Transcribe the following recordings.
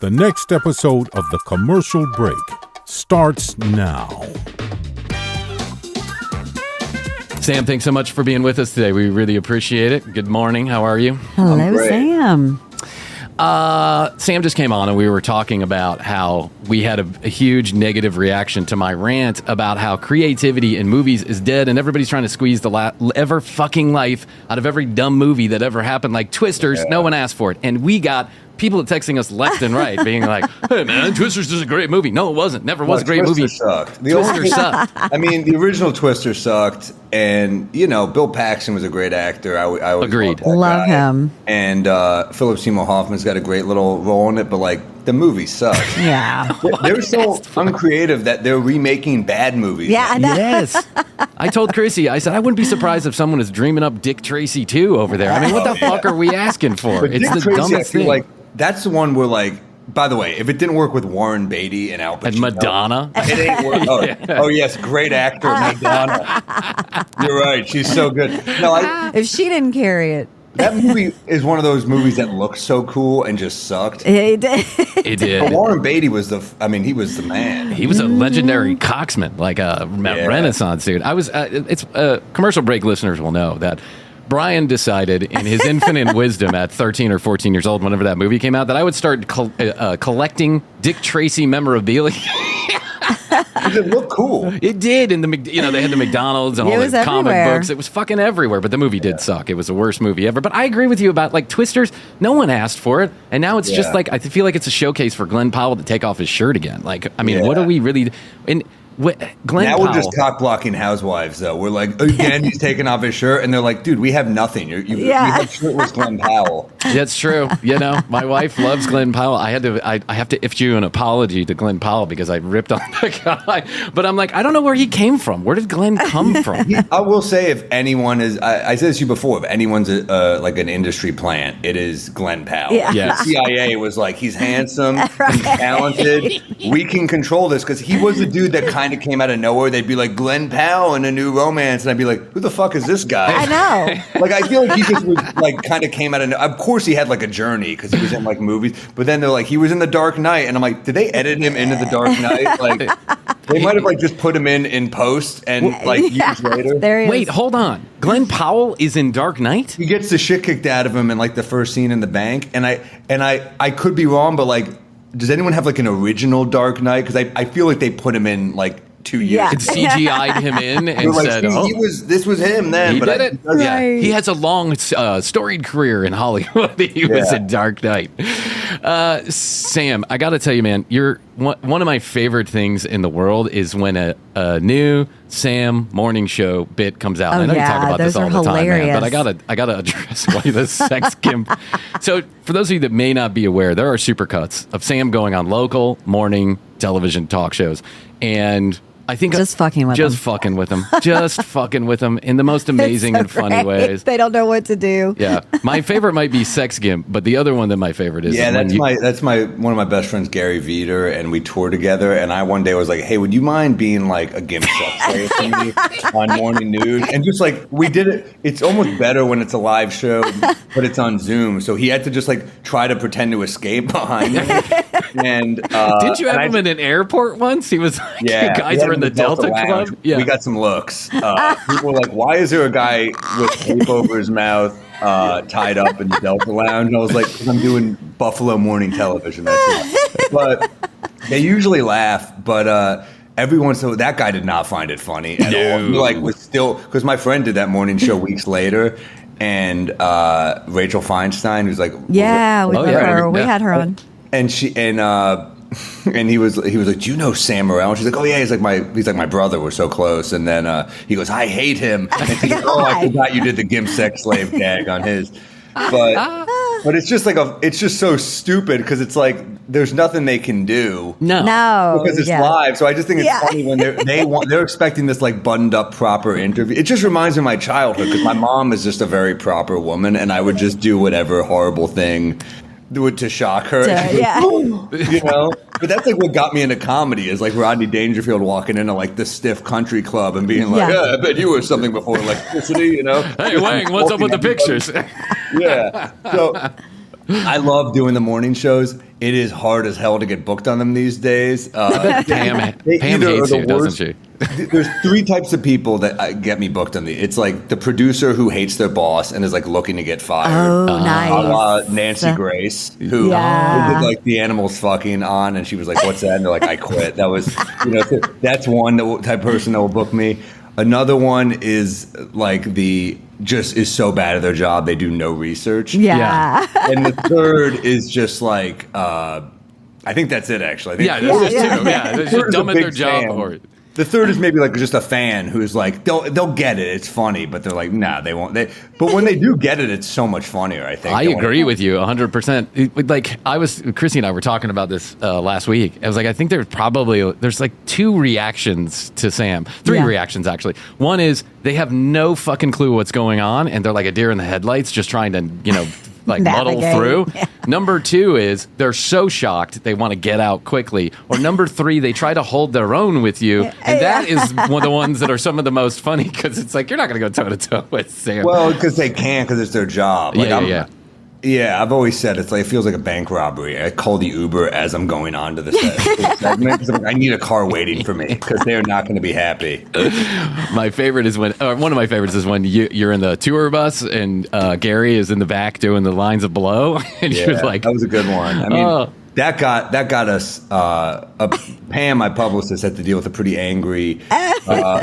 The next episode of The Commercial Break starts now. Sam, thanks so much for being with us today. We really appreciate it. Good morning. How are you? Hello, Sam. Sam just came on and we were talking about how we had a huge negative reaction to my rant about how creativity in movies is dead and everybody's trying to squeeze the ever fucking life out of every dumb movie that ever happened, like Twisters. Yeah. No one asked for it. And we got people texting us left and right being like, hey man, Twisters is a great movie. No, it wasn't. Never was a great movie. Sucked. Twister sucked. I mean, the original Twister sucked, and you know, Bill Paxton was a great actor. I agreed. Love him. And Philip Seymour Hoffman's got a great little role in it, but like the movie sucks. Yeah. They're so uncreative that they're remaking bad movies. Yeah, I know. Yes. I told Krissy, I said, I wouldn't be surprised if someone is dreaming up Dick Tracy 2 over there. I mean, what the fuck are we asking for? But It's Dick the Tracy, dumbest thing. like that's the one where like, by the way, if it didn't work with Warren Beatty and Al Pacino, And Madonna. it ain't work. Oh yes, great actor Madonna. You're right, she's so good. No, If she didn't carry it. that movie is one of those movies that looked so cool and just sucked. It did. It did. But Warren Beatty was he was the man. He was a legendary coxman, like a Renaissance dude. It's commercial break listeners will know that Bryan decided in his infinite wisdom at 13 or 14 years old, whenever that movie came out, that I would start collecting Dick Tracy memorabilia. Does it look cool? It did. And they had the McDonald's and all the comic books. It was fucking everywhere. But the movie did suck. It was the worst movie ever. But I agree with you about like Twisters. No one asked for it. And now it's just like, I feel like it's a showcase for Glenn Powell to take off his shirt again. Like, I mean, what are we really... Glenn now Powell, we're just cock blocking housewives, though. We're like, again, he's taking off his shirt, and they're like, dude, we have nothing. You have shirtless Glenn Powell. That's true. My wife loves Glenn Powell. I have to issue an apology to Glenn Powell because I ripped on the guy. But I'm like, I don't know where he came from. Where did Glenn come from? I will say, if anyone is, I said this to you before, if anyone's like an industry plant, it is Glenn Powell. Yeah. Yes. The CIA was like, he's handsome, he's talented, we can control this, because he was the dude that kind of came out of nowhere. They'd be like, Glenn Powell in A New Romance, and I'd be like, who the fuck is this guy? I know. Like, I feel like he just was like kind of came out of course he had like a journey because he was in like movies, but then they're like, he was in The Dark Knight, and I'm like, did they edit him into The Dark Knight? Like, they might have like just put him in post and like years later. Wait, hold on. Glenn Powell is in Dark Knight? He gets the shit kicked out of him in like the first scene in the bank, and I could be wrong, but like, does anyone have like an original Dark Knight? Because I feel like they put him in like 2 years. Yeah. It CGI'd him in and like, said, this was him then. He but did it. Yeah. Right. He has a long, storied career in Hollywood. He was in Dark Knight. Sam, I got to tell you, man, you're one of my favorite things in the world is when a new Sam morning show bit comes out. Oh, I know you talk about this all the time, man, but I gotta address why the sex gimp. So, for those of you that may not be aware, there are supercuts of Sam going on local morning television talk shows, and I think just fucking with him in the most amazing and funny ways. They don't know what to do. Yeah, my favorite might be Sex Gimp, but the other one that my favorite is that's one of my best friends, Gary Veeder, and we toured together. And I one day was like, hey, would you mind being like a gimp sex slave for me on morning news? And just like we did it. It's almost better when it's a live show, but it's on Zoom. So he had to just like try to pretend to escape behind me. And didn't you have him in an airport once? He was like, you guys were in the Delta Club. Yeah. We got some looks. People were like, why is there a guy with tape over his mouth tied up in the Delta Lounge? And I was like, because I'm doing Buffalo morning television. That's why. But they usually laugh, but that guy did not find it funny at all. He like was still, because my friend did that morning show weeks later, and Rachel Feinstein, who's like, we had her on. And and he was like, do you know Sam Morril? And she's like, oh yeah, he's like my brother. We're so close. And then he goes, I hate him. And she's like, oh, I forgot you did the gimp sex slave gag on his. But it's just like it's just so stupid because it's like there's nothing they can do. No, because it's live. So I just think it's funny when they're expecting this like buttoned up proper interview. It just reminds me of my childhood because my mom is just a very proper woman, and I would just do whatever horrible thing to shock her. You know? But that's like what got me into comedy is like Rodney Dangerfield walking into like the stiff country club and being like, I bet you were something before electricity, you know? Hey, Wang, what's up with the pictures? Yeah. So I love doing the morning shows. it is hard as hell to get booked on them these days. Pam hates you, doesn't she? There's 3 types of people that get me booked on the. It's like the producer who hates their boss and is like looking to get fired. Oh, nice. A la Nancy Grace, who did like the animals fucking on, and she was like, "What's that?" And they're like, "I quit." That was, that's one type of person that will book me. Another one is like just is so bad at their job they do no research. Yeah. And the third is just like I think that's it actually. I think There's two. Yeah, they're just dumb at their job. Or the third is maybe like just a fan who's like they'll get it. It's funny, but they're like, nah, they won't. But when they do get it, it's so much funnier. I think. I agree with you 100%. Like Krissy and I were talking about this last week. I was like, I think there's like 2 reactions to Sam, 3 reactions actually. One is they have no fucking clue what's going on, and they're like a deer in the headlights, just trying to like muddle through. Yeah. Number 2 is they're so shocked they want to get out quickly. Or number 3, they try to hold their own with you, and that is one of the ones that are some of the most funny because it's like you're not going to go toe to toe with Sam. Well, because they can't, because it's their job. Like, yeah, I've always said it feels like a bank robbery. I call the Uber as I'm going on to the segment because I need a car waiting for me because they're not going to be happy. My favorite is one of my favorites is when you're in the tour bus and Gary is in the back doing the lines of Below, and you're like, that was a good one. I mean, that got us. Pam, my publicist, had to deal with a pretty angry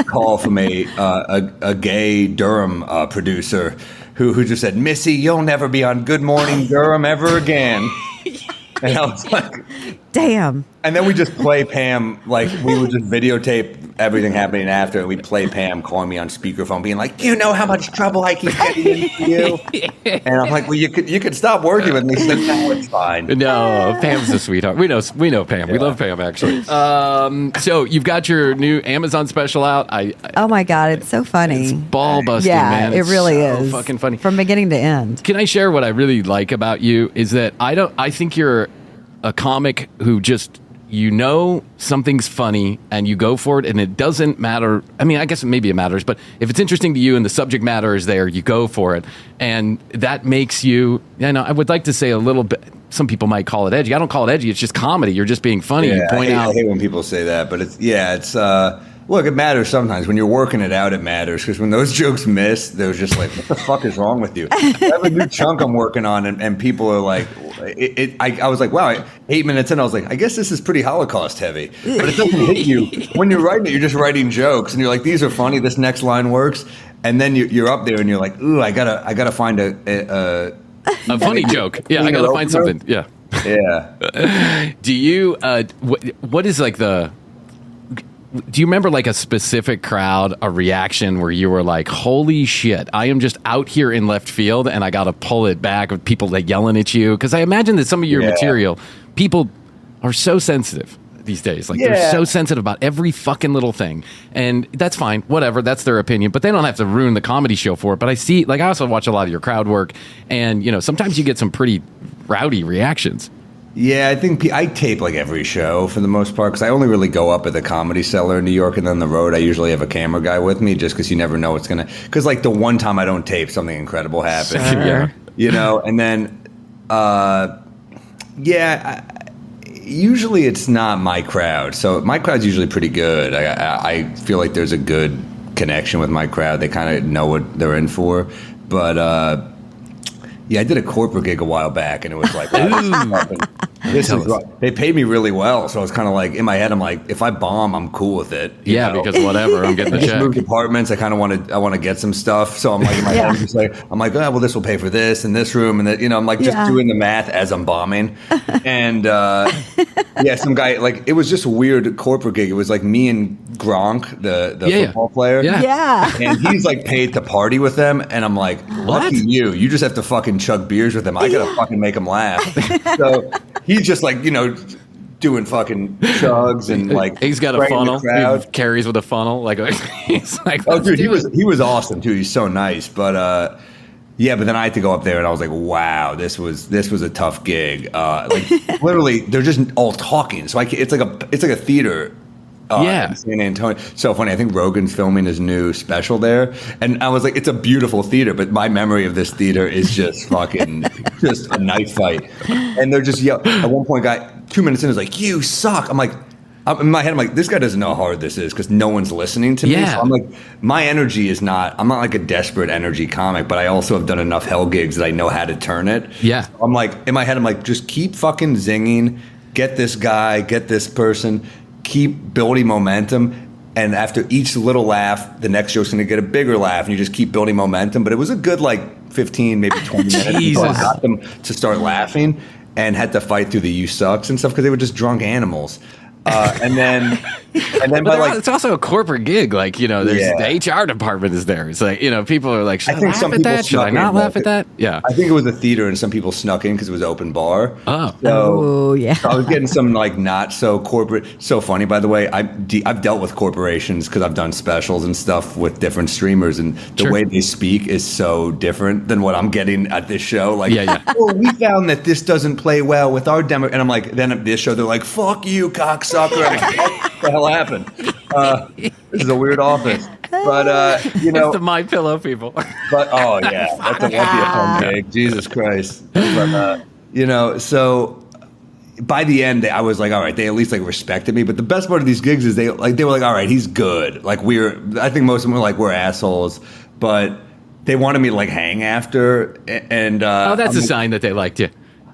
call from a gay Durham producer. Who just said, "Missy, you'll never be on Good Morning Durham ever again." And I was like, damn. And then we just play Pam, like we would just videotape everything happening after, and we'd play Pam calling me on speakerphone, being like, "Do you know how much trouble I keep getting into you?" And I'm like, "Well, you could stop working with me." She's like, "No, it's fine." No, Pam's a sweetheart. We know Pam. Yeah. We love Pam, actually. So you've got your new Amazon special out. Oh my God, it's so funny. It's ball busting, man. It really is fucking funny from beginning to end. Can I share what I really like about you? Is that I think you're a comic who just, something's funny and you go for it, and it doesn't matter. I mean, I guess maybe it matters, but if it's interesting to you and the subject matter is there, you go for it. And that makes you, I would like to say a little bit, some people might call it edgy. I don't call it edgy. It's just comedy. You're just being funny. You point out. I hate when people say that, but look, it matters sometimes. When you're working it out, it matters. Because when those jokes miss, they're just like, what the fuck is wrong with you? I have a new chunk I'm working on, and people are like, I was like, wow, 8 minutes in, I was like, I guess this is pretty Holocaust heavy. But it doesn't hit you. When you're writing it, you're just writing jokes, and you're like, these are funny, this next line works. And then you're up there, and you're like, ooh, I gotta find a funny joke. Yeah, I gotta find something. Yeah. Yeah. Do you, what is like do you remember like a specific crowd, a reaction where you were like, holy shit, I am just out here in left field and I got to pull it back with people like yelling at you? Because I imagine that some of your material, people are so sensitive these days. Like they're so sensitive about every fucking little thing. And that's fine. Whatever. That's their opinion. But they don't have to ruin the comedy show for it. But I also watch a lot of your crowd work. And, sometimes you get some pretty rowdy reactions. Yeah, I think I tape like every show for the most part because I only really go up at the Comedy Cellar in New York, and then the road I usually have a camera guy with me just because you never know what's gonna. Because like the one time I don't tape, something incredible happens. Sure. And then usually it's not my crowd, so my crowd's usually pretty good. I feel like there's a good connection with my crowd. They kind of know what they're in for, but. Yeah, I did a corporate gig a while back, and it was like, they paid me really well. So I was kind of like, in my head, I'm like, if I bomb, I'm cool with it. Because whatever, I'm getting the check. I just moved apartments. I kind of want to get some stuff. So I'm like, in my head, I'm like, oh, well, this will pay for this and this room, and that, I'm like just doing the math as I'm bombing. And some guy, like, it was just a weird corporate gig. It was like me and Gronk, the football player. Yeah. And he's like paid to party with them, and I'm like, lucky you. You just have to fucking chug beers with him. I gotta fucking make him laugh. So he's just like, doing fucking chugs and like he's got a funnel. He carries with a funnel. Like he's like, oh dude, he was awesome too. He's so nice. But but then I had to go up there, and I was like, wow, this was a tough gig. Like literally, they're just all talking. So it's like a theater Yeah. in San Antonio. So funny. I think Rogan's filming his new special there, and I was like, it's a beautiful theater, but my memory of this theater is just fucking just a knife fight. And they're just at one point, guy 2 minutes in is like, "You suck." I'm like. In my head, I'm like, this guy doesn't know how hard this is because no one's listening to me. Yeah. So I'm like, my energy is not, I'm not like a desperate energy comic, but I also have done enough hell gigs that I know how to turn it. Yeah. So I'm like, in my head, I'm like, just keep fucking zinging, get this guy, get this person, keep building momentum. And after each little laugh, the next joke's going to get a bigger laugh. And you just keep building momentum. But it was a good, like, 15, maybe 20 minutes until I got them to start laughing and had to fight through the "you sucks" and stuff because they were just drunk animals. And then by like, it's also a corporate gig. Like, you know, there's the HR department is there. It's like, you know, people are like, should I laugh at that? Should I not laugh at that? Yeah. I think it was a theater and some people snuck in because it was open bar. Oh. Oh, yeah. So I was getting some like not so corporate. So funny, by the way, I've dealt with corporations because I've done specials and stuff with different streamers, and the way they speak is so different than what I'm getting at this show. Like, oh, we found that this doesn't play well with our demo. And I'm like, then at this show, they're like, fuck you, cocksucker. I'm like, what the hell happened? This is a weird office. But, you know. It's the My Pillow people. But, oh, yeah. That'd be a fun gig. Jesus Christ. But, you know, so by the end, I was like, all right, they at least like respected me. But the best part of these gigs is they were like, all right, he's good. Like I think most of them were like, we're assholes. But they wanted me to like hang after. And that's a sign that they liked you.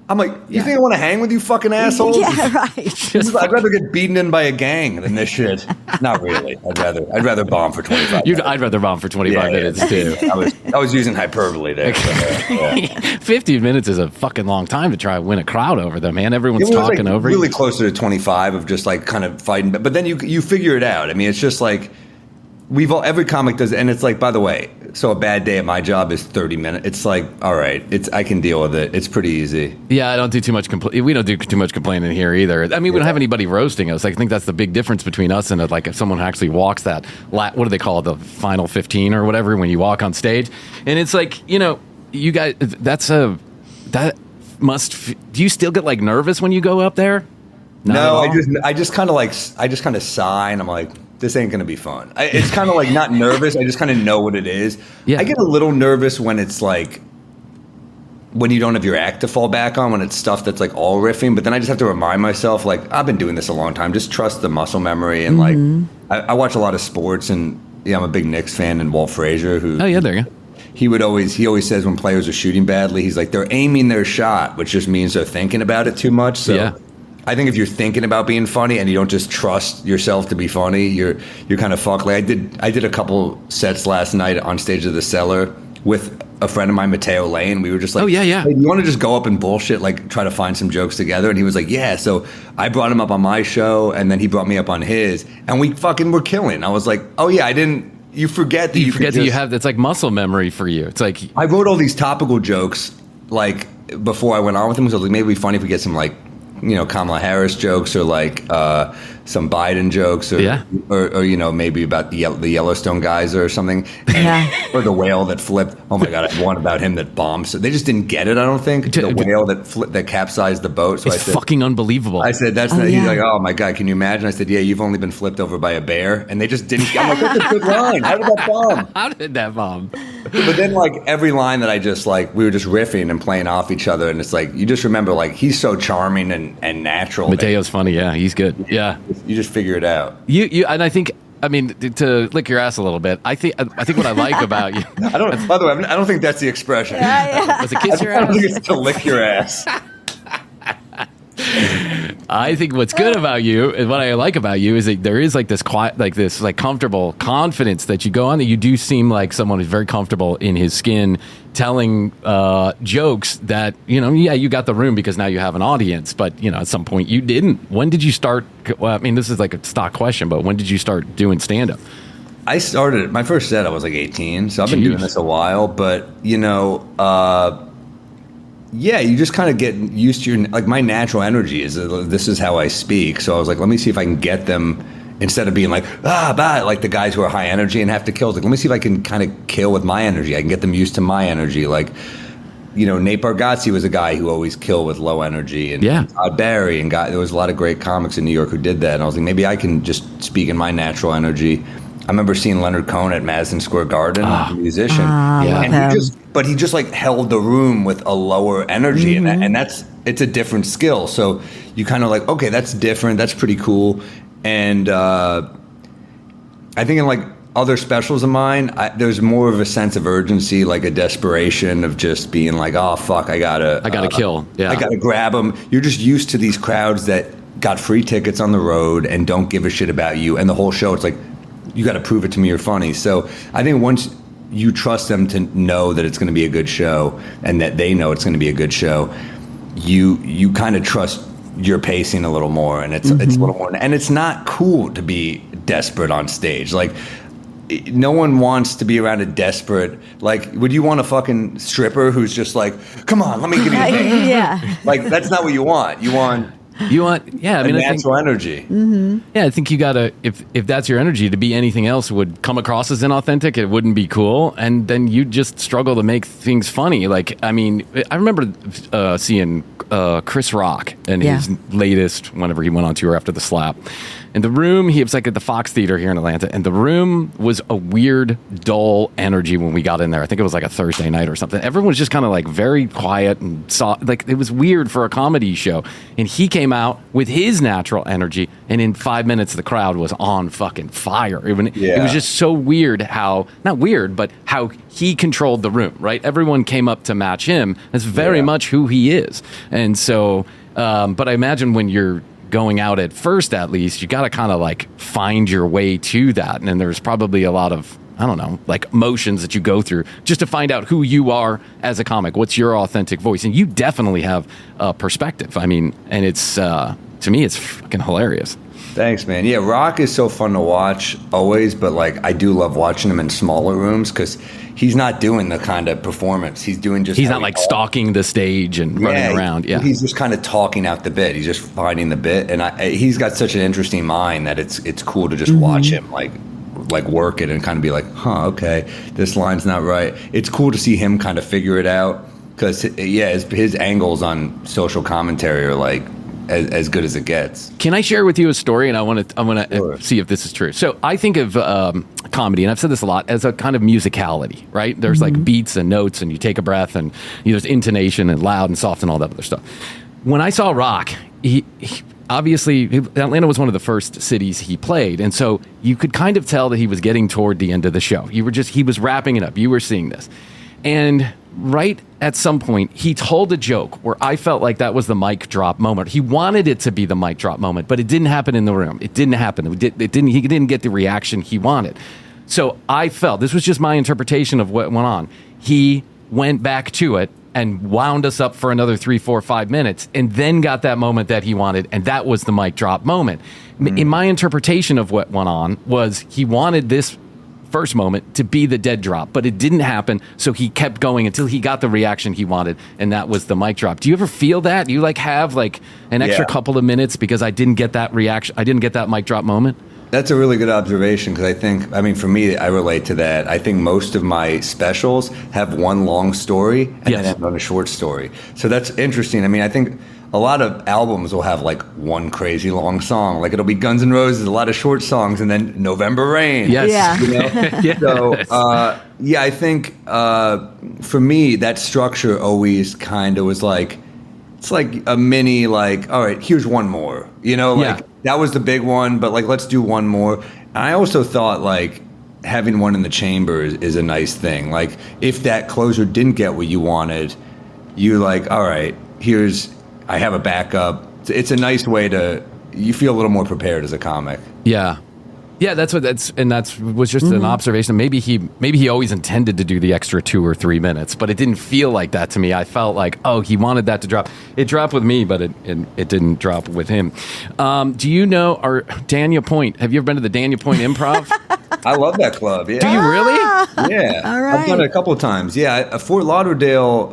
I'm like, you think I want to hang with you fucking assholes? Yeah, right. I'd rather get beaten in by a gang than this shit. Not really. I'd rather bomb for 25 minutes. I'd rather bomb for 25 minutes too. I was using hyperbole there. But, 15 minutes is a fucking long time to try and win a crowd over them, man. Everyone's talking over you. Really closer to 25 of just like kind of fighting. But then you figure it out. I mean, it's just like every comic does it. And it's like, by the way, so a bad day at my job is 30 minutes. It's like, all right, I can deal with it. It's pretty eady. Yeah, I don't do too much we don't do too much complaining here either. I mean, we don't have anybody roasting us. I think that's the big difference between us and like if someone actually walks that, what do they call it, the final 15 or whatever, when you walk on stage. And it's like, you know, you guys, do you still get like nervous when you go up there? No, I just kind of sigh and I'm like, this ain't going to be fun. It's kind of like not nervous. I just kind of know what it is. Yeah. I get a little nervous when it's like, when you don't have your act to fall back on, when it's stuff that's like all riffing. But then I just have to remind myself, like, I've been doing this a long time. Just trust the muscle memory. And like, I watch a lot of sports, and I'm a big Knicks fan, and Walt Frazier, who. Oh, yeah, there you go. He always says when players are shooting badly, he's like, they're aiming their shot, which just means they're thinking about it too much. So yeah. I think if you're thinking about being funny and you don't just trust yourself to be funny, you're kind of fucked. Like I did a couple sets last night on stage of the Cellar with a friend of mine, Mateo Lane. We were just like, oh, yeah. Hey, you want to just go up and bullshit, like try to find some jokes together? And he was like, yeah. So I brought him up on my show, and then he brought me up on his, and we fucking were killing. I was like, oh yeah, you forget that you have, it's like muscle memory for you. It's like, I wrote all these topical jokes like before I went on with him. So I was like, maybe it'd be funny if we get some like, Kamala Harris jokes, or like some Biden jokes, or maybe about the Yellowstone guys or something, or the whale that flipped. Oh my God, I had one about him that bombed. So they just didn't get it. I don't think the whale that capsized the boat. So it's fucking unbelievable. I said that's not. He's like, oh my God, can you imagine? I said, yeah, you've only been flipped over by a bear, and they just didn't. I'm like, that's a good line. How did that bomb? How did that bomb? But then like every line that I just like, we were just riffing and playing off each other, and it's like you just remember like he's so charming and natural. Mateo's funny, yeah, he's good. Yeah, you just figure it out. You and I think, I mean, to lick your ass a little bit. I think what I like about you. By the way, I don't think that's the expression. Was it kiss your ass? I don't think it's to lick your ass. I think what's good about you and what I like about you is that there is like this quiet, like this like comfortable confidence that you go on, that you do seem like someone who's very comfortable in his skin, telling jokes that, you got the room because now you have an audience, but at some point you didn't. When did you start? Well, I mean, this is like a stock question, but when did you start doing stand-up? I started my first set. I was like 18, so I've been doing this a while. But yeah, you just kind of get used to my natural energy is this is how I speak. So I was like, let me see if I can get them, instead of being like, like the guys who are high energy and have to kill. Like, let me see if I can kind of kill with my energy. I can get them used to my energy. Like, Nate Bargatze was a guy who always killed with low energy, and Todd Barry, and there was a lot of great comics in New York who did that. And I was like, maybe I can just speak in my natural energy. I remember seeing Leonard Cohen at Madison Square Garden, a musician, and he just like held the room with a lower energy, and it's a different skill. So you kind of like, okay, that's different, that's pretty cool. And I think in like other specials of mine, there's more of a sense of urgency, like a desperation of just being like, oh fuck, I gotta kill. Yeah, I gotta grab them. You're just used to these crowds that got free tickets on the road and don't give a shit about you, and the whole show, it's like, you got to prove it to me you're funny. So I think once you trust them to know that it's going to be a good show, and that they know it's going to be a good show, you kind of trust your pacing a little more, and it's a little more. And it's not cool to be desperate on stage. Like, no one wants to be around a desperate, like, would you want a fucking stripper who's just like, come on, let me give you a thing? Yeah. Like, that's not what you want. You want natural energy. Yeah, I think you gotta, if that's your energy, to be anything else would come across as inauthentic. It wouldn't be cool, and then you just struggle to make things funny. Like, I mean, I remember seeing Chris Rock and his latest, whenever he went on tour after the Slap. In the room, he was like at the Fox Theater here in Atlanta, and the room was a weird, dull energy when we got in there. I think it was like a Thursday night or something. Everyone was just kind of like very quiet and like, it was weird for a comedy show. And he came out with his natural energy, and in 5 minutes, the crowd was on fucking fire. It was just so weird how, not weird, but how he controlled the room, right? Everyone came up to match him. That's very much who he is. And so, but I imagine when you're going out at first, at least, you got to kind of like find your way to that. And then there's probably a lot of, I don't know, like emotions that you go through just to find out who you are as a comic. What's your authentic voice? And you definitely have a perspective. I mean, and it's, to me, it's fucking hilarious. Thanks, man. Yeah, Rock is so fun to watch always, but like I do love watching him in smaller rooms because he's not doing the kind of performance. He's doing just... He's not like stalking the stage and running around. Yeah, he's just kind of talking out the bit. He's just finding the bit, and he's got such an interesting mind that it's cool to just watch him like work it and kind of be like, huh, okay, this line's not right. It's cool to see him kind of figure it out because his angles on social commentary are like as good as it gets. Can I share with you a story? And I want to see if this is true. So I think of comedy, and I've said this a lot, as a kind of musicality, right? There's like beats and notes, and you take a breath, and there's intonation and loud and soft and all that other stuff. When I saw Rock, he obviously, Atlanta was one of the first cities he played, and so you could kind of tell that he was getting toward the end of the show. He was wrapping it up. You were seeing this. And right at some point, he told a joke where I felt like that was the mic drop moment. He wanted it to be the mic drop moment, but it didn't happen in the room. It didn't happen. He didn't get the reaction he wanted. So I felt, this was just my interpretation of what went on. He went back to it and wound us up for another 3, 4, 5 minutes, and then got that moment that he wanted, and that was the mic drop moment. In my interpretation of what went on was he wanted this first moment to be the dead drop, but it didn't happen, so he kept going until he got the reaction he wanted, and that was the mic drop. Do you ever feel that? Do you like have like an extra couple of minutes because I didn't get that reaction, I didn't get that mic drop moment? That's a really good observation because for me, I relate to that. I think most of my specials have one long story and then end on a short story. So that's interesting. I mean, I think a lot of albums will have like one crazy long song. Like it'll be Guns N' Roses, a lot of short songs, and then November Rain. Yes. Yeah. You know? Yes. So, I think for me, that structure always kind of was like, it's like a mini, like, all right, here's one more. That was the big one, but like, let's do one more. And I also thought like having one in the chamber is a nice thing. Like if that closer didn't get what you wanted, you like, all right, I have a backup. It's a nice way you feel a little more prepared as a comic. Yeah. Yeah, that was just an observation. Maybe he always intended to do the extra 2 or 3 minutes, but it didn't feel like that to me. I felt like, oh, he wanted that to drop. It dropped with me, but it didn't drop with him. Do you know Dania Point? Have you ever been to the Dania Point Improv? I love that club. Yeah. Do you really? Yeah, All right. I've done it a couple of times. Yeah, Fort Lauderdale,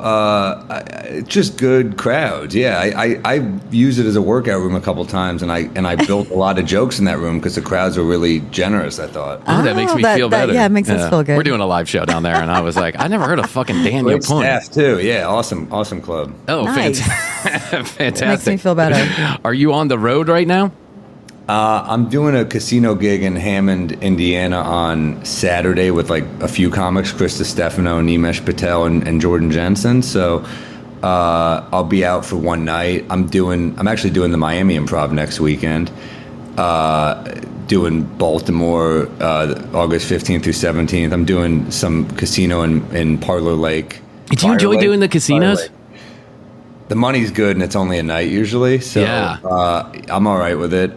just good crowds. Yeah, I used it as a workout room a couple of times, and I built a lot of jokes in that room because the crowds were really generous. I thought. Oh, that makes me feel better. Yeah, it makes us feel good. We're doing a live show down there, and I was like, I never heard of fucking Daniel Great Point. staff too. Yeah, awesome club. Oh, Nice. fantastic! Makes me feel better. Are you on the road right now? I'm doing a casino gig in Hammond, Indiana on Saturday with like a few comics, Krista Stefano, Nimesh Patel, and Jordan Jensen. So I'll be out for one night. I'm actually doing the Miami Improv next weekend. Doing Baltimore August 15th through 17th. I'm doing some casino in Parlor Lake. Do you enjoy doing the casinos? The money's good, and it's only a night usually, so Yeah. I'm all right with it.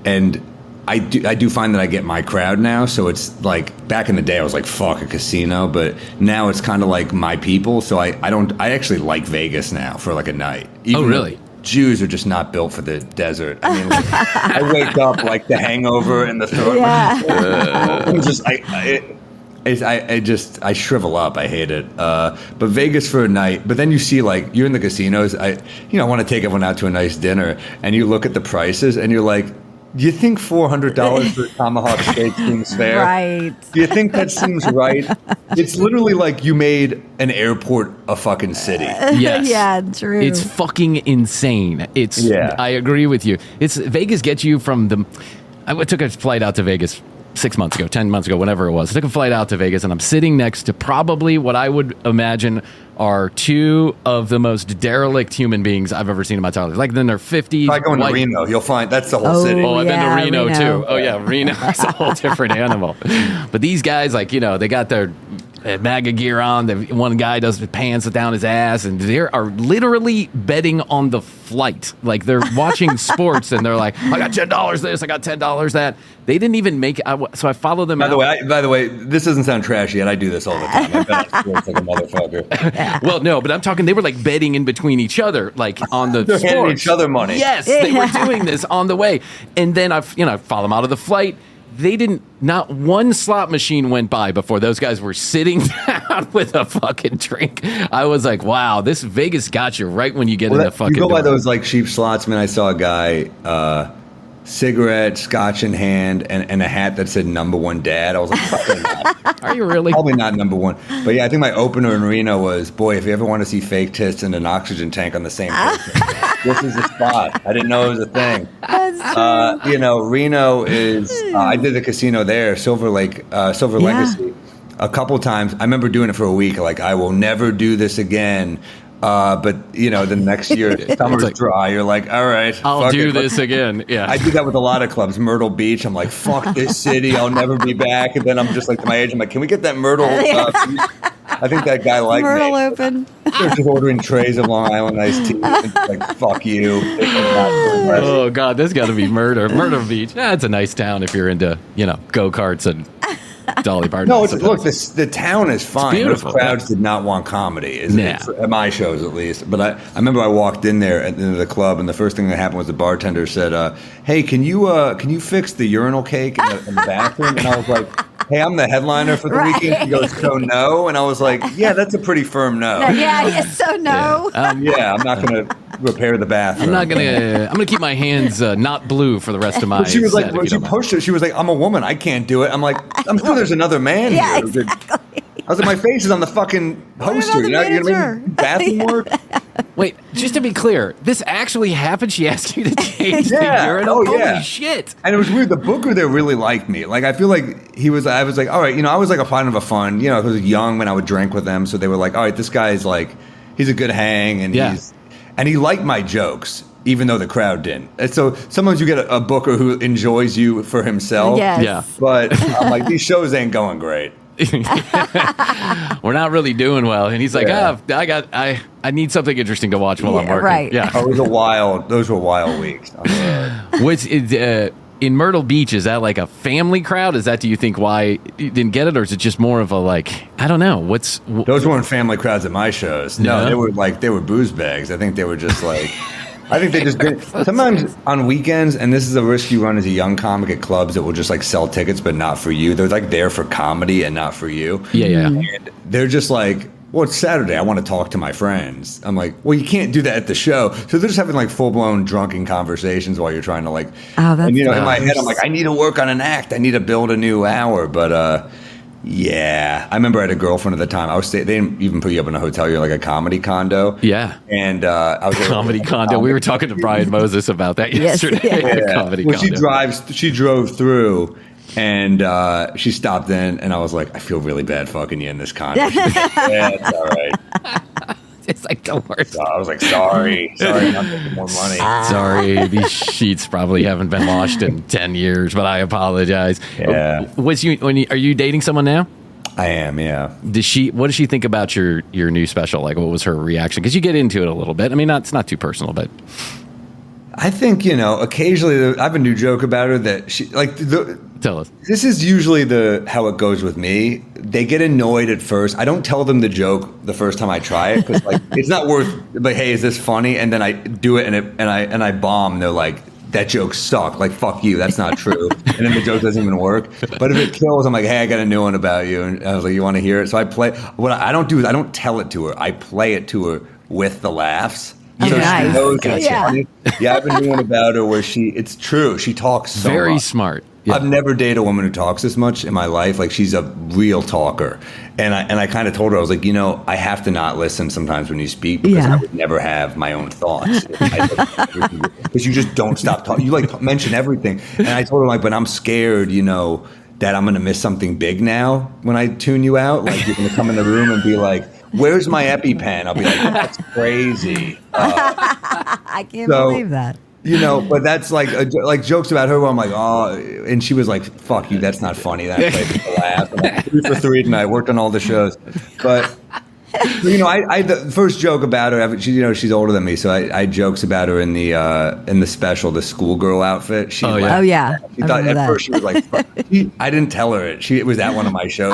And I do find that I get my crowd now, so it's like back in the day I was like fuck a casino, but now it's kind of like my people. So I actually like Vegas now for like a night. Even Oh, really? though Jews are just not built for the desert. I mean, like, I wake up like the hangover and the throat. Yeah. I'm just I shrivel up. I hate it. But Vegas for a night. But then you see like you're in the casinos. I want to take everyone out to a nice dinner, and you look at the prices, and you're like, do you think $400 for a tomahawk steak seems fair? Right. Do you think that seems right? It's literally like you made an airport a fucking city. Yes. Yeah, true. It's fucking insane. Yeah. I agree with you. Vegas gets you from the. I took a flight out to Vegas 6 months ago, 10 months ago, whenever it was. I took a flight out to Vegas, and I'm sitting next to probably what I would imagine are two of the most derelict human beings I've ever seen in my entire life. Like in their 50s. Try going to Reno. You'll find that's the whole city. Oh, I've been to Yeah, Reno, Reno. too. Oh, yeah, Reno is a whole different animal. But these guys, like, they got their MAGA gear on. One guy does pants down his ass, and they are literally betting on the flight. Like, they're watching sports, and they're like, I got $10 this, I got $10 that. They didn't even make it. So I follow them By out. the way, this doesn't sound trashy, and I do this all the time. I bet on sports like a motherfucker. Well, no, but I'm talking, they were like betting in between each other, like on the They're handing sports. each other money. Yes, they were doing this on the way. And then I follow them out of the flight. They didn't, not one slot machine went by before those guys were sitting down with a fucking drink. I was like, wow, this Vegas got you right when you get in the fucking You go by door. those like cheap slots, man. I saw a guy, cigarette, scotch in hand, and a hat that said "#1 Dad." I was like, probably not. Are you really? Probably not #1. But yeah, I think my opener in Reno was, boy, if you ever want to see fake tits and an oxygen tank on the same person, this is the spot. I didn't know it was a thing. That's true. Reno is. I did the casino there, Silver Legacy, a couple times. I remember doing it for a week. Like, I will never do this again. But the next year, summer's like, dry. You're like, all right, I'll fuck do it. this again. Yeah. I do that with a lot of clubs. Myrtle Beach. I'm like, fuck this city. I'll never be back. And then I'm just like, to my age, I'm like, can we get that Myrtle? Beach? I think that guy liked Myrtle me. open. They're just ordering trays of Long Island iced tea. It's like, fuck you. Oh, God, there's got to be Murder Beach. It's a nice town if you're into, go-karts and Dolly Parton. No, I suppose. the town is fine. beautiful, But crowds did not want comedy, Nah. at my shows at least. But I remember I walked in there into the club, and the first thing that happened was the bartender said, "Hey, can you fix the urinal cake in the bathroom?" And I was like, "Hey, I'm the headliner for the weekend." He goes, "So no," and I was like, "Yeah, that's a pretty firm no." So no. Yeah, I'm not going to repair the bathroom. I'm gonna keep my hands not blue for the rest of my But she was like, set, when if she you don't mind. pushed it, she was like, "I'm a woman, I can't do it." I'm like, "I'm sure there's another man Yeah, here." exactly. I was like, "My face is on the fucking poster. about the You're gonna make manager? me do bathroom work?" Wait, just to be clear, this actually happened? She asked you to change Yeah. the urinal? Oh, yeah. Holy shit. And it was weird. The booker there really liked me. Like, I feel like I was like, all right, I was like a kind of a fun, I was young when I would drink with them. So they were like, all right, this guy's like, he's a good hang. And Yeah. he liked my jokes, even though the crowd didn't. And so sometimes you get a booker who enjoys you for himself. Yes. Yeah. But I'm like, these shows ain't going great. We're not really doing well. And he's like, Yeah. I need something interesting to watch while I'm Yeah, working. right. Yeah. Those were wild weeks. on the road. What's in Myrtle Beach, is that like a family crowd? Is that, do you think, why you didn't get it? Or is it just more of a, like, I don't know. Those weren't family crowds at my shows. No, Yeah. they were booze bags. I think they were just like, I think they just did. Sometimes on weekends, and this is a risk you run as a young comic at clubs that will just like sell tickets, but not for you. They're like there for comedy and not for you. Yeah. And they're just like, well, it's Saturday. I want to talk to my friends. I'm like, well, you can't do that at the show. So they're just having like full blown drunken conversations while you're trying to like. Oh, that's and in my nice. head, I'm like, I need to work on an act. I need to build a new hour. But yeah, I remember I had a girlfriend at the time. They didn't even put you up in a hotel. You're like a comedy condo. Yeah. And I was Comedy condo. We were talking to Brian Moses about that Yes, yesterday. yeah. Comedy well, condo. she drove through. And she stopped in, and I was like, I feel really bad fucking you in this condo. She's like, yeah, it's all right. It's like the worst. So I was like, sorry, I'm not making more money. Sorry, these sheets probably haven't been washed in 10 years, but I apologize. Yeah. Are you dating someone now? I am, yeah. What does she think about your new special? Like, what was her reaction? Because you get into it a little bit. I mean, it's not too personal, but I think, occasionally I have a new joke about her that she like. tell us. This is usually how it goes with me. They get annoyed at first. I don't tell them the joke the first time I try it because like it's not worth. Like, hey, is this funny? And then I do it and I bomb. And they're like, that joke sucked. Like, fuck you. That's not true. And then the joke doesn't even work. But if it kills, I'm like, hey, I got a new one about you. And I was like, you want to hear it? So I play. What I don't do is I don't tell it to her. I play it to her with the laughs. So nice. she knows it's Yeah. funny. Yeah, I've been doing one about her where it's true. She talks so Very much. smart. Yeah. I've never dated a woman who talks this much in my life. Like, she's a real talker. And I kind of told her, I was like, I have to not listen sometimes when you speak because I would never have my own thoughts. Because you just don't stop talking. You like mention everything. And I told her, like, but I'm scared, that I'm going to miss something big now when I tune you out. Like, you're going to come in the room and be like, where's my EpiPen? I'll be like, that's crazy. I can't believe that. But that's like jokes about her where I'm like, oh, and she was like, fuck you, that's not funny. Then I played with the laugh. And I'm 3 for 3 tonight, worked on all the shows. But, I the first joke about her, she's older than me, so I jokes about her in the special, the schoolgirl outfit. She laughed. Oh, yeah. She thought, at first she was like, I didn't tell her it. It was at one of my shows.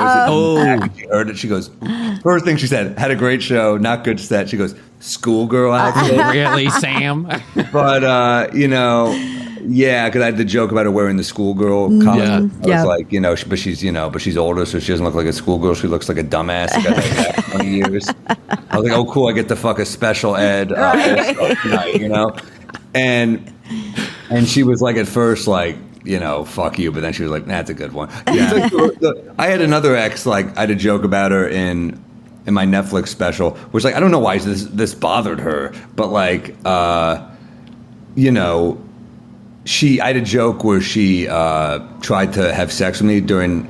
She heard it. She goes, first thing she said, had a great show, not good set. She goes, schoolgirl outfit. Really, Sam? But, yeah, because I had the joke about her wearing the schoolgirl costume. I was like, but she's older, so she doesn't look like a schoolgirl. She looks like a dumbass. She got like that 20 years. I was like, oh, cool, I get to fuck a special ed tonight, And she was like, at first, like, fuck you, but then she was like, nah, that's a good one. Yeah. I had another ex, like, I had a joke about her in my Netflix special, which, like, I don't know why this bothered her, but, like, I had a joke where she tried to have sex with me during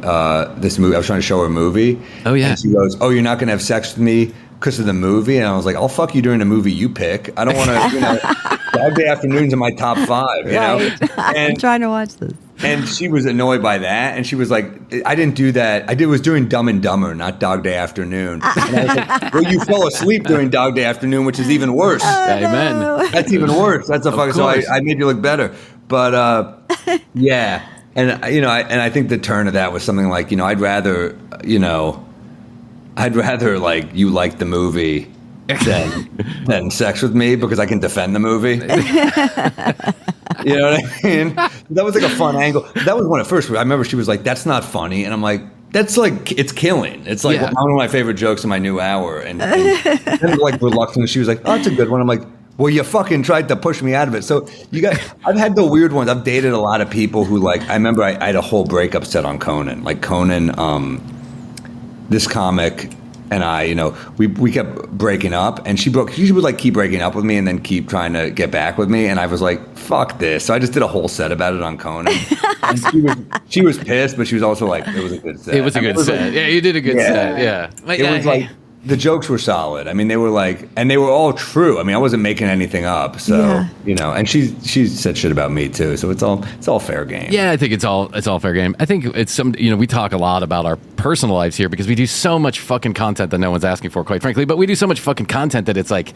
this movie. I was trying to show her a movie. Oh, yeah. And she goes, oh, you're not going to have sex with me because of the movie? And I was like, I'll fuck you during the movie you pick. I don't want to, Dog Day Afternoon's in my top 5, Right. I'm trying to watch this. And she was annoyed by that. And she was like, I didn't do that. I was doing Dumb and Dumber, not Dog Day Afternoon. And I was like, well, you fell asleep during Dog Day Afternoon, which is even worse. Amen. That's even worse. That's a fucking, so I made you look better. But, yeah. And, I think the turn of that was something like, I'd rather like you like the movie than sex with me because I can defend the movie. You know what I mean? That was like a fun angle. That was one at first. I remember she was like, that's not funny. And I'm like, that's like, it's killing. It's like one of my favorite jokes in my new hour. And like reluctant, she was like, oh, that's a good one. I'm like, well, you fucking tried to push me out of it. So I've had the weird ones. I've dated a lot of people who like, I remember I had a whole breakup set on Conan. Like Conan, this comic and I, we kept breaking up, and she would like keep breaking up with me and then keep trying to get back with me, and I was like, fuck this. So I just did a whole set about it on Conan. And she was pissed, but she was also like, it was a good set. It was a good set. Yeah, you did a good set. Yeah. It was like, the jokes were solid. I mean, they were like, and they were all true. I mean, I wasn't making anything up. So, and she said shit about me too. So it's all fair game. Yeah, I think it's all fair game. I think it's we talk a lot about our personal lives here because we do so much fucking content that no one's asking for, quite frankly. But we do so much fucking content that it's like,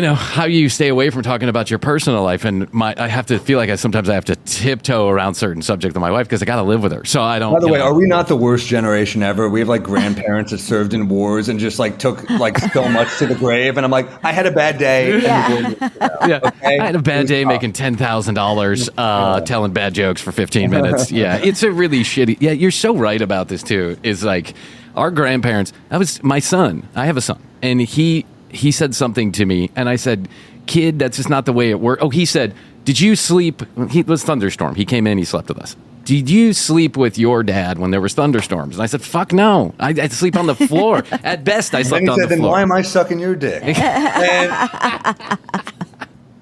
how you stay away from talking about your personal life, and I have to feel like sometimes I have to tiptoe around certain subjects with my wife because I got to live with her. So I don't. By the way, are we not the worst generation ever? We have like grandparents that served in wars and just like took like so much to the grave, and I'm like, I had a bad day. Yeah, okay? I had a bad day making $10,000 telling bad jokes for 15 minutes. Yeah, it's a really shitty. Yeah, you're so right about this too. Is like our grandparents. That was my son. I have a son, and he said something to me, and I said, kid, that's just not the way it works. Oh, he said, did you sleep? It was thunderstorm. He came in, he slept with us. Did you sleep with your dad when there was thunderstorms? And I said, fuck no. I sleep on the floor. At best, I slept on the floor. Then why am I sucking your dick?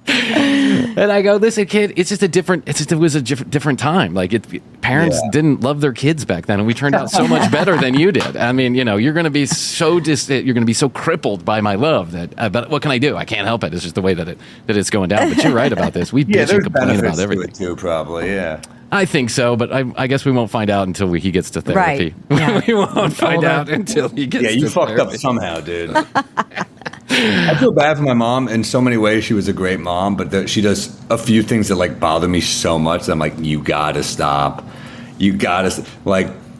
And I go, listen, kid, it was a different time. Like parents didn't love their kids back then, and we turned out so much better than you did. I mean, you're going to be so you're going to be so crippled by my love that. But what can I do? I can't help it. It's just the way that it's going down. But you're right about this. We bitch and complain about everything too, probably. Yeah. I think so, but I guess we won't find out until he gets to therapy. Right. Yeah. We won't find out until he gets to therapy. Yeah, you fucked up somehow, dude. I feel bad for my mom. In so many ways, she was a great mom, but she does a few things that like bother me so much that I'm like, you gotta stop. You gotta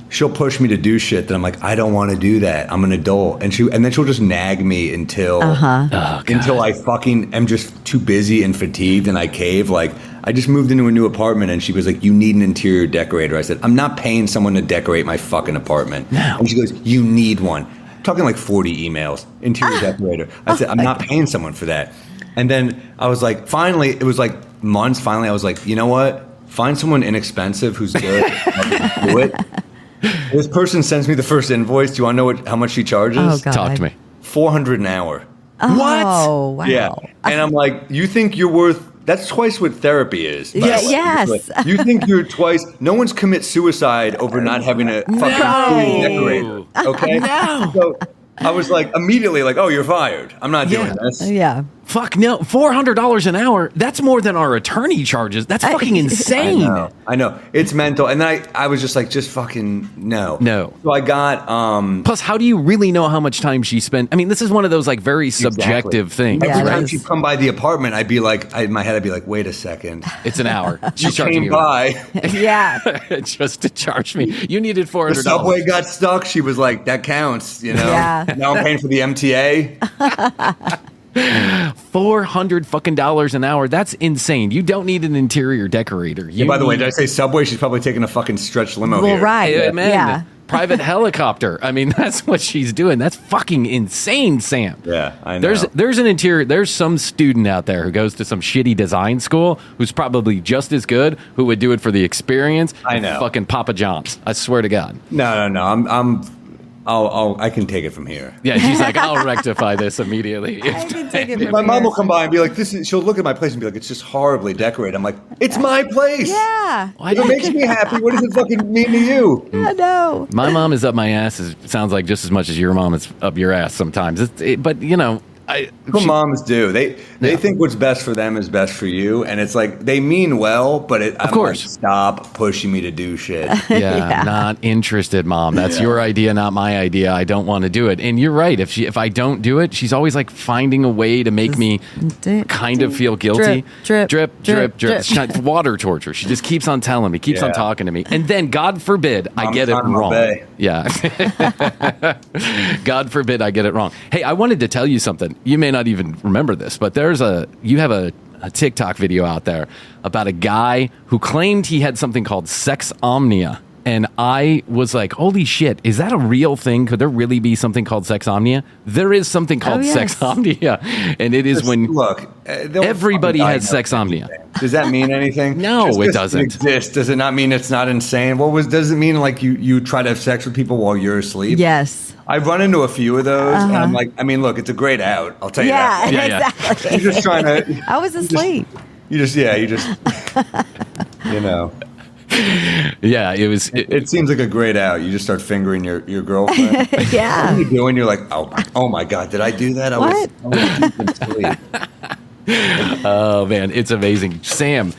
she'll push me to do shit that I'm like, I don't want to do that. I'm an adult, and then she'll just nag me until I fucking am just too busy and fatigued, and I cave. Like I just moved into a new apartment, and she was like, you need an interior decorator. I said, I'm not paying someone to decorate my fucking apartment. No. And she goes, you need one. Talking like 40 emails, interior decorator. I said, I'm not paying someone for that. And then I was like, finally, it was like months. Finally, I was like, you know what? Find someone inexpensive who's good. I'll do it. This person sends me the first invoice. Do you want to know how much she charges? Oh, God. Talk to me. $400 an hour. Oh, wow. Yeah. And I'm like, you think you're worth... That's twice what therapy is. Yeah, yes. You think you're twice... No one's commit suicide over not having a fucking decorator. Okay? No. So I was like, immediately like, oh, you're fired. I'm not doing this. Yeah. Fuck no, $400 an hour. That's more than our attorney charges. That's fucking insane. I know. It's mental. And then I was just like, just fucking no. No. So I got... Plus, how do you really know how much time she spent? I mean, this is one of those like very subjective things. Every time right? she'd come by the apartment, I'd be like, in my head, I'd be like, wait a second. It's an hour. She's You charging came by. Yeah. just to charge me. You needed $400. The subway got stuck. She was like, that counts, Yeah. Now I'm paying for the MTA. $400 fucking an hour. That's insane. You don't need an interior decorator. By the way, did I say subway? She's probably taking a fucking stretch limo here. Right. Hey, man, yeah. Private helicopter. I mean, that's what she's doing. That's fucking insane, Sam. Yeah, I know. There's some student out there who goes to some shitty design school who's probably just as good, who would do it for the experience. I know. Fucking Papa John's. I swear to God. No. I can take it from here. Yeah, she's like, I'll rectify this immediately. I can take it from My mom here. will come by and be like, she'll look at my place and be like, it's just horribly decorated. I'm like, it's my place. Yeah. Why If it makes me happy, what does it fucking mean to you? I know. My mom is up my ass. It sounds like just as much as your mom is up your ass sometimes. But What moms do. They think what's best for them is best for you. And it's like, they mean well, but of course. Like, stop pushing me to do shit. Yeah, not interested, Mom. That's your idea, not my idea. I don't want to do it. And you're right. If I don't do it, she's always like finding a way to make me kind of feel guilty. Drip. It's not water torture. She just keeps on telling me, keeps on talking to me. And then, God forbid, I get it wrong. Yeah. God forbid I get it wrong. Hey, I wanted to tell you something. You may not even remember this, but you have a TikTok video out there about a guy who claimed he had something called sexomnia. And I was like, holy shit, is that a real thing? Could there really be something called sexomnia? There is something called sexomnia. And it is everybody has sexomnia. Does that mean anything? No, it doesn't. It exists. Does it not mean it's not insane? Does it mean like you try to have sex with people while you're asleep? Yes. I've run into a few of those, and I'm like, I mean, look, it's a great out. I'll tell you that. Yeah, exactly. You're just trying to. I was asleep. You just. Yeah, it seems like a great out. You just start fingering your girlfriend. Yeah. What are you doing? You're like, oh my God, did I do that? I was deep in sleep. Oh man, it's amazing. Sam,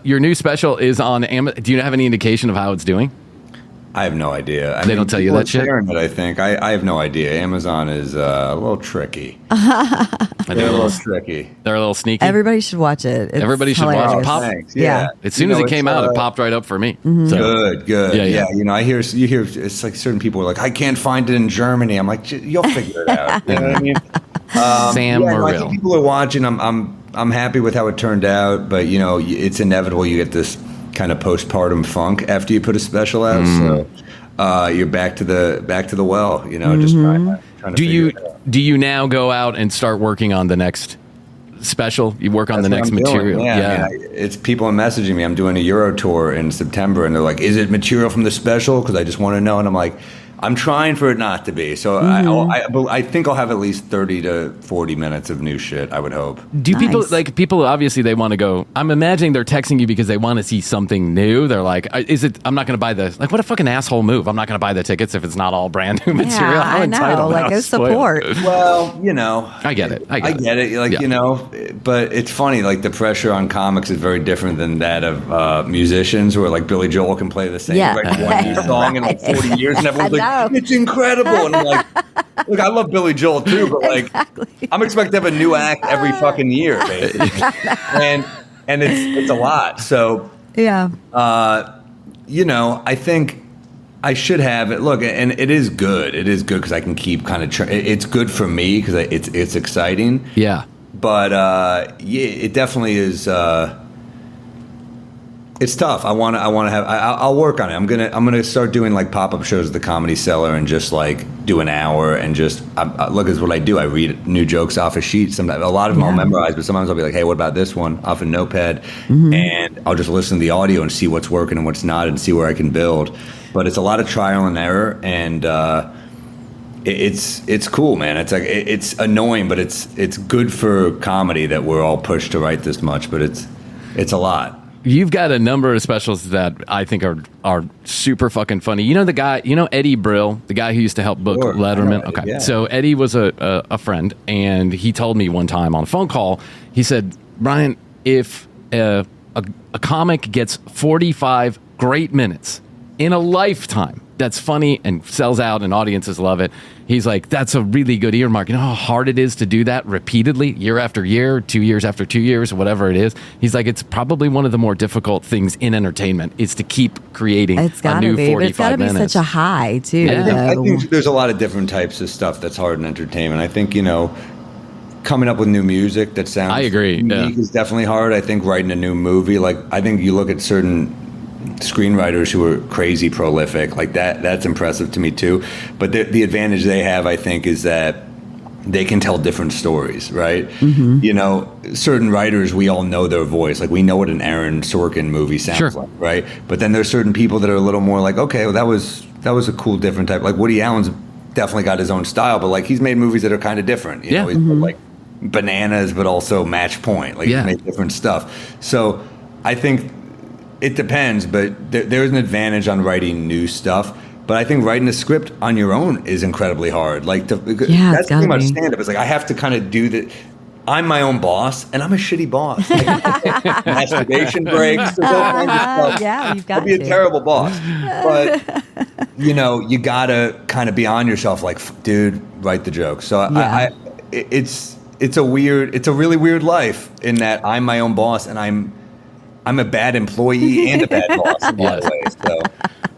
your new special is on Amazon. Do you have any indication of how it's doing? I have no idea. They don't tell you that shit? Sharing it, I think. I have no idea. Amazon is a little tricky. They're a little tricky. They're a little sneaky. Everybody should watch it. It's Everybody should watch hilarious. it. Pop. Thanks. Yeah. As soon as it came out, it popped right up for me. So, Good. Yeah. You know, you hear it's like certain people are like, I can't find it in Germany. I'm like, you'll figure it out. You know what I mean? Sam I think Morril. people are watching. I'm happy with how it turned out, but you know, it's inevitable. You get this kind of postpartum funk after you put a special out. So you're back to the well. You know, just trying to figure it out. Do you now go out and start working on the next special? You work on the next That's what I'm material. doing. Yeah. It's people are messaging me. I'm doing a Euro tour in September, and they're like, "Is it material from the special?" Because I just want to know, and I'm like, I'm trying for it not to be. So I think I'll have at least 30 to 40 minutes of new shit, I would hope. Do people obviously they want to go, I'm imagining they're texting you because they want to see something new. They're like, I'm not going to buy this. Like, what a fucking asshole move. I'm not going to buy the tickets if it's not all brand new material. Yeah, How I know. entitled, Like, how go spoiled. support. Well, you know. I get it. I get it. Like, you know, but it's funny. Like, the pressure on comics is very different than that of musicians where, like, Billy Joel can play the same one song in like 40 years and everyone's like, it's incredible. And I'm like, look, I love Billy Joel too, but like, I'm expected to have a new act every fucking year, basically. and it's a lot. So, Yeah. You know, I think I should have it. Look, and it is good. It is good because I can keep kind of. It's good for me because it's exciting. Yeah. But it definitely is. It's tough. I'll work on it. I'm gonna start doing like pop-up shows at the Comedy Cellar and just like do an hour and just look, is what I do. I read new jokes off a sheet. Sometimes a lot of them I'll memorize, but sometimes I'll be like, hey, what about this one off a notepad? And I'll just listen to the audio and see what's working and what's not and see where I can build. But it's a lot of trial and error, and it's cool, man. It's like it's annoying, but it's good for comedy that we're all pushed to write this much. But it's a lot. You've got a number of specials that I think are super fucking funny. You know the guy, Eddie Brill, the guy who used to help book Letterman? Eddie, okay. yeah. So Eddie was a friend, and he told me one time on a phone call, he said, Bryan, if a comic gets 45 great minutes in a lifetime that's funny and sells out and audiences love it, he's like, that's a really good earmark. You know how hard it is to do that repeatedly, year after year, 2 years after 2 years, whatever it is? He's like, it's probably one of the more difficult things in entertainment is to keep creating It's a gotta new be. 45 It's gotta be minutes. such a high too. Yeah. I think there's a lot of different types of stuff that's hard in entertainment. I think, coming up with new music that sounds I agree, unique is definitely hard. I think writing a new movie, like I think you look at certain screenwriters who are crazy prolific, like that's impressive to me too. But the advantage they have, I think, is that they can tell different stories, right? Certain writers, we all know their voice. Like we know what an Aaron Sorkin movie sounds like, right? But then there's certain people that are a little more like, okay, well, that was a cool different type. Like Woody Allen's definitely got his own style, but like he's made movies that are kind of different. He's like Bananas, but also Match Point. Like he's made different stuff. So I think it depends, but there's an advantage on writing new stuff. But I think writing a script on your own is incredibly hard. Like that's pretty much stand-up. It's like I have to kind of do that. I'm my own boss, and I'm a shitty boss. Masturbation breaks. There's all kinds of stuff. Yeah, you've got I'll be a terrible boss. But you gotta kind of be on yourself. Like, dude, write the joke. So it's a really weird life in that I'm my own boss, and I'm a bad employee and a bad boss in a lot of ways. So.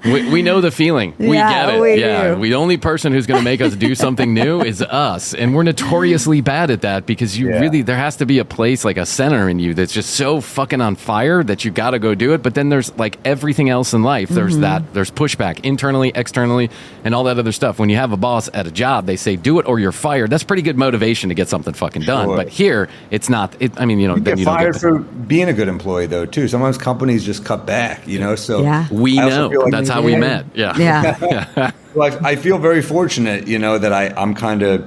We know the feeling. We get it. We do. The only person who's going to make us do something new is us. And we're notoriously bad at that because there has to be a place, like a center in you that's just so fucking on fire that you got to go do it. But then there's like everything else in life. There's there's pushback internally, externally, and all that other stuff. When you have a boss at a job, they say, do it or you're fired. That's pretty good motivation to get something fucking done. But here, it's not. You get fired for being a good employee, though, too. Sometimes companies just cut back, so we know. Like that's how we met. Yeah. Well, I feel very fortunate, that I'm kind of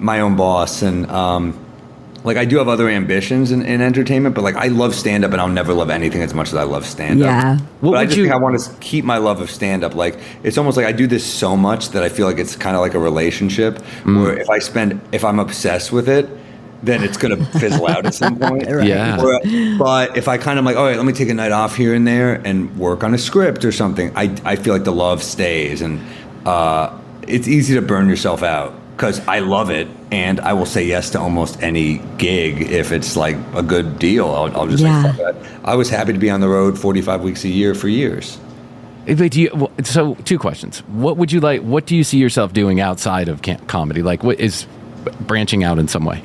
my own boss, and I do have other ambitions in entertainment, but like I love stand-up, and I'll never love anything as much as I love stand-up. Yeah. But I just think I want to keep my love of stand-up. Like it's almost like I do this so much that I feel like it's kind of like a relationship where if I'm obsessed with it, then it's going to fizzle out at some point. Yeah. But if I kind of like, all right, let me take a night off here and there and work on a script or something, I feel like the love stays. And it's easy to burn yourself out because I love it. And I will say yes to almost any gig if it's like a good deal. I'll just say fuck that. I was happy to be on the road 45 weeks a year for years. So 2 questions. What would you like? What do you see yourself doing outside of comedy? Like, what is branching out in some way?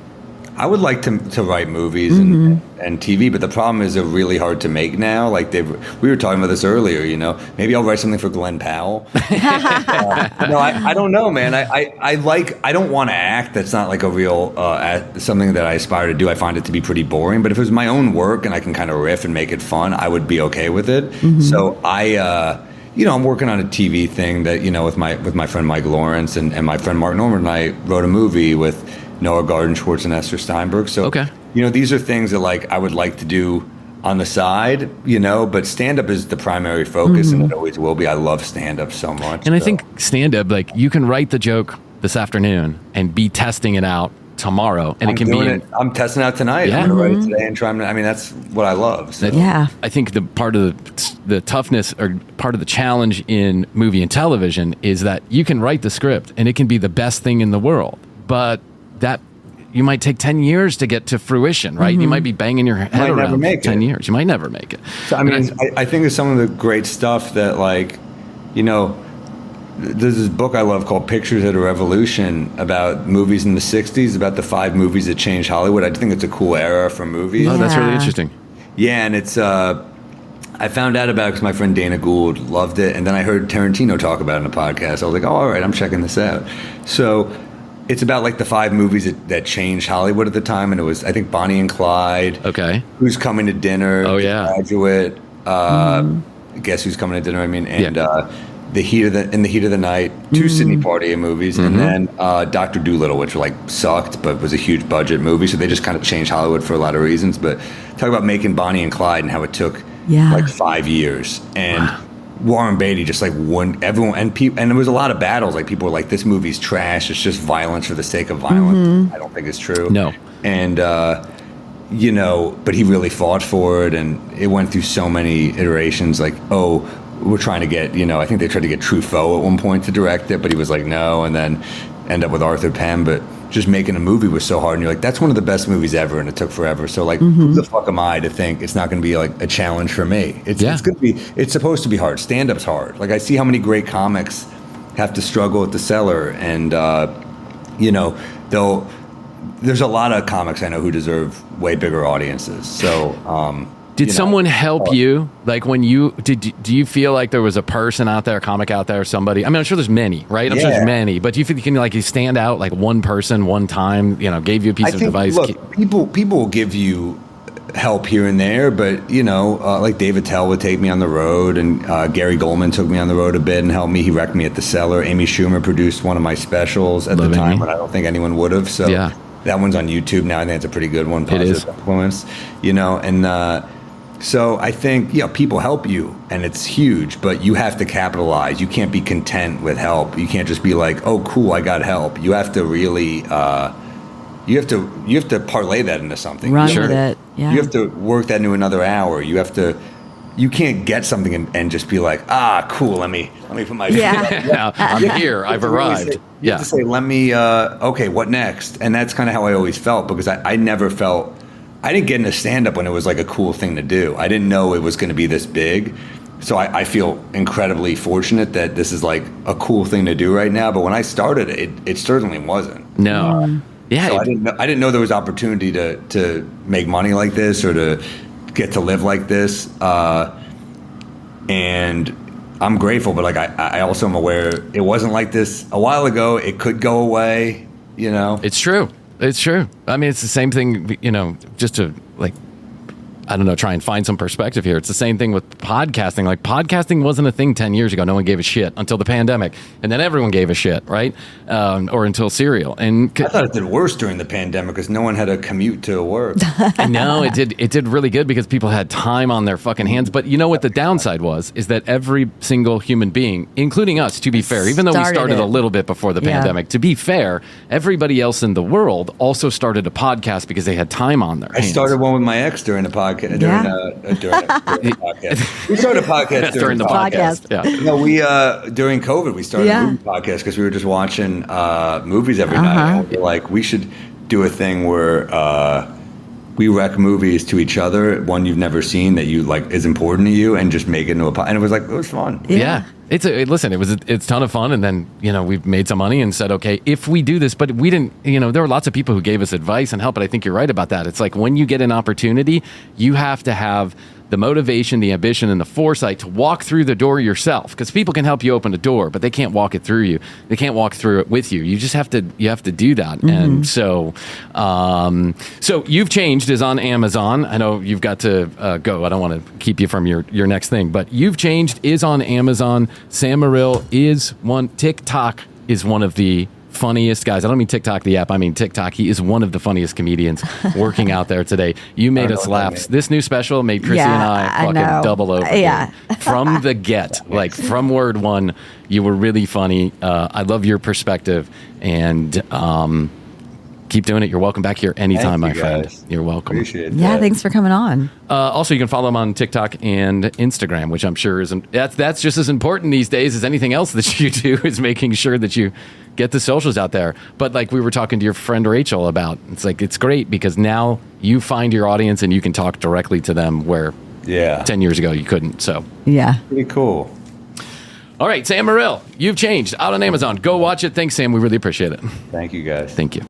I would like to write movies and TV, but the problem is they're really hard to make now. Like we were talking about this earlier, you know. Maybe I'll write something for Glenn Powell. No, I don't know, man. I don't want to act. That's not like a real something that I aspire to do. I find it to be pretty boring. But if it was my own work and I can kind of riff and make it fun, I would be okay with it. So I'm working on a TV thing that, you know, with my friend Mike Lawrence and my friend Mark Norman and I wrote a movie with Noah Garden Schwartz and Esther Steinberg. So, you know, these are things that like I would like to do on the side, you know, but stand-up is the primary focus and it always will be. I love stand-up so much. And I think stand-up, like you can write the joke this afternoon and be testing it out tomorrow, and I'm testing out tonight. I'm going to write it today and try. I mean, that's what I love. So. I think the part of the toughness or part of the challenge in movie and television is that you can write the script and it can be the best thing in the world, but that you might take 10 years to get to fruition, right? You might be banging your head around for 10 years. You might never make it. So, I mean, I think of some of the great stuff that, like, you know, there's this book I love called Pictures at a Revolution about movies in the 60s, about the 5 movies that changed Hollywood. I think it's a cool era for movies. Oh, that's really interesting. Yeah, and it's, I found out about it because my friend Dana Gould loved it, and then I heard Tarantino talk about it in a podcast. I was like, oh, all right, I'm checking this out. So it's about like the 5 movies that changed Hollywood at the time, and it was, I think, Bonnie and Clyde. Okay. Who's Coming to Dinner? Oh, yeah. Graduate. Guess Who's Coming to Dinner? I mean, and In the Heat of the Night, 2 Sidney Poitier movies, and then Dr. Dolittle, which like sucked, but was a huge budget movie. So they just kind of changed Hollywood for a lot of reasons. But talk about making Bonnie and Clyde and how it took like 5 years. And Warren Beatty just like won everyone, and there was a lot of battles. Like people were like, "This movie's trash. It's just violence for the sake of violence." I don't think it's true. No. And you know, but he really fought for it, and it went through so many iterations. Like, oh, we're trying to get, you know, I think they tried to get Truffaut at one point to direct it, but he was like, no, and then end up with Arthur Penn. But just making a movie was so hard, and you're like, that's one of the best movies ever, and it took forever. So like, who the fuck am I to think it's not going to be like a challenge for me? It's going to be, it's supposed to be hard. Stand-up's hard. Like I see how many great comics have to struggle at the cellar, and you know, there's a lot of comics I know who deserve way bigger audiences. So did someone help you? Like when do you feel like there was a person out there, a comic out there, somebody? I mean, I'm sure there's many, right? I'm sure there's many, but do you think you stand out like one person, one time, you know, gave you a piece of advice? Look, people will give you help here and there, but you know, like David Tell would take me on the road, and Gary Goldman took me on the road a bit and helped me. He wrecked me at the cellar. Amy Schumer produced one of my specials at the time when I don't think anyone would have. So that one's on YouTube now. I think it's a pretty good one. Positive Influence, you know, and so I think, people help you, and it's huge, but you have to capitalize. You can't be content with help. You can't just be like, oh, cool, I got help. You have to really, you have to parlay that into something. Run with it. Yeah. You have to work that into another hour. You can't get something and just be like, cool, let me put my I'm here, I've arrived. You have to say, okay, what next? And that's kind of how I always felt, because I never felt, I didn't get into stand-up when it was like a cool thing to do. I didn't know it was going to be this big. So I feel incredibly fortunate that this is like a cool thing to do right now. But when I started it certainly wasn't. No. So I didn't know there was opportunity to make money like this, or to get to live like this. And I'm grateful, but like I also am aware it wasn't like this a while ago. It could go away, you know. It's true. It's true. I mean, it's the same thing, you know, just to like, I don't know, try and find some perspective here. It's the same thing with podcasting. Like, podcasting wasn't a thing 10 years ago. No one gave a shit until the pandemic. And then everyone gave a shit, right? Or until Serial. And I thought it did worse during the pandemic because no one had a commute to work. No, it did really good because people had time on their fucking hands. But you know what the downside was? Is that every single human being, including us, to be fair, even though we started a little bit before the pandemic, to be fair, everybody else in the world also started a podcast because they had time on their hands. I started one with my ex during the podcast. During a podcast. We started a podcast during the podcast. Yeah. No, we during COVID we started a movie podcast because we were just watching movies every night. And we were like, we should do a thing where we rec movies to each other, one you've never seen that you like is important to you, and just make it into a podcast. And it was like, it was fun. Yeah. It's a ton of fun. And then, we've made some money and said, okay, if we do this, but we didn't, there were lots of people who gave us advice and help. But I think you're right about that. It's like when you get an opportunity, you have to have the motivation, the ambition, and the foresight to walk through the door yourself, because people can help you open a door, but they can't walk it through you. They can't walk through it with you. You just have to do that. And so You've Changed is on Amazon. I know you've got to go. I don't want to keep you from your next thing, but You've Changed is on Amazon. Sam Morril is one. TikTok is one of the funniest guys. I don't mean TikTok the app. I mean TikTok. He is one of the funniest comedians working out there today. You made us laugh. This new special made Krissy and I fucking double over. Yeah. From the get, like from word one, you were really funny. I love your perspective, and keep doing it. You're welcome back here anytime, my friend. You're welcome. Appreciate it. Yeah, thanks for coming on. Also, you can follow him on TikTok and Instagram, which I'm sure isn't that's just as important these days as anything else that you do, is making sure that you get the socials out there. But like we were talking to your friend Rachel about, it's like it's great because now you find your audience and you can talk directly to them where 10 years ago you couldn't. So pretty cool. All right, Sam Morril, You've Changed, out on Amazon. Go watch it. Thanks, Sam. We really appreciate it. Thank you, guys. Thank you.